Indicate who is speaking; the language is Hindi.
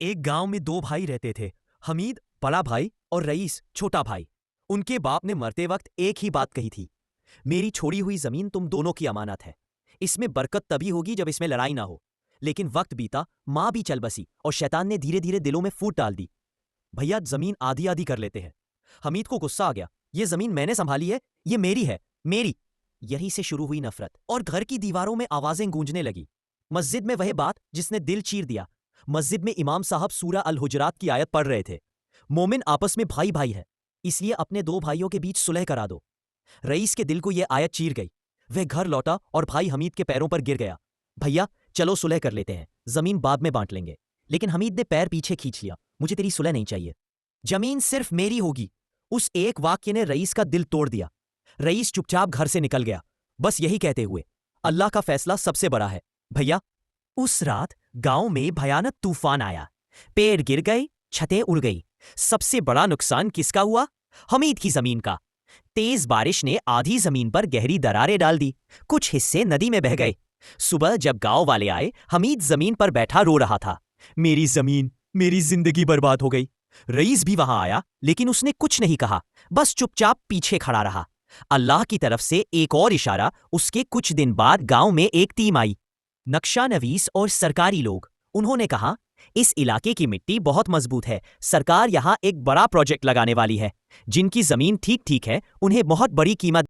Speaker 1: एक गांव में दो भाई रहते थे। हमीद बड़ा भाई और रईस छोटा भाई। उनके बाप ने मरते वक्त एक ही बात कही थी, मेरी छोड़ी हुई जमीन तुम दोनों की अमानत है। इसमें बरकत तभी होगी जब इसमें लड़ाई ना हो। लेकिन वक्त बीता, माँ भी चल बसी और शैतान ने धीरे धीरे दिलों में फूट डाल दी। भैया जमीन आधी आधी कर लेते हैं। हमीद को गुस्सा आ गया, ये जमीन मैंने संभाली है, ये मेरी है, मेरी। यहीं से शुरू हुई नफरत और घर की दीवारों में आवाजें गूंजने लगी। मस्जिद में वह बात जिसने दिल चीर दिया। मस्जिद में इमाम साहब सूरा अल हुजरात की आयत पढ़ रहे थे, मोमिन आपस में भाई भाई है, इसलिए अपने दो भाइयों के बीच सुलह करा दो। रईस के दिल को यह आयत चीर गई। वह घर लौटा और भाई हमीद के पैरों पर गिर गया। भैया चलो सुलह कर लेते हैं, जमीन बाद में बांट लेंगे। लेकिन हमीद ने पैर पीछे खींच लिया, मुझे तेरी सुलह नहीं चाहिए, जमीन सिर्फ मेरी होगी। उस एक वाक्य ने रईस का दिल तोड़ दिया। रईस चुपचाप घर से निकल गया, बस यही कहते हुए, अल्लाह का फैसला सबसे बड़ा है। भैया उस रात गांव में भयानक तूफान आया। पेड़ गिर गए, छतें उड़ गई। सबसे बड़ा नुकसान किसका हुआ? हमीद की जमीन का। तेज बारिश ने आधी जमीन पर गहरी दरारें डाल दी, कुछ हिस्से नदी में बह गए। सुबह जब गांव वाले आए, हमीद जमीन पर बैठा रो रहा था, मेरी जमीन, मेरी जिंदगी बर्बाद हो गई। रईस भी वहां आया, लेकिन उसने कुछ नहीं कहा, बस चुपचाप पीछे खड़ा रहा। अल्लाह की तरफ से एक और इशारा। उसके कुछ दिन बाद गांव में एक टीम आई, नक्शा नवीस और सरकारी लोग। उन्होंने कहा, इस इलाके की मिट्टी बहुत मजबूत है, सरकार यहां एक बड़ा प्रोजेक्ट लगाने वाली है। जिनकी जमीन ठीक ठीक है, उन्हें बहुत बड़ी कीमत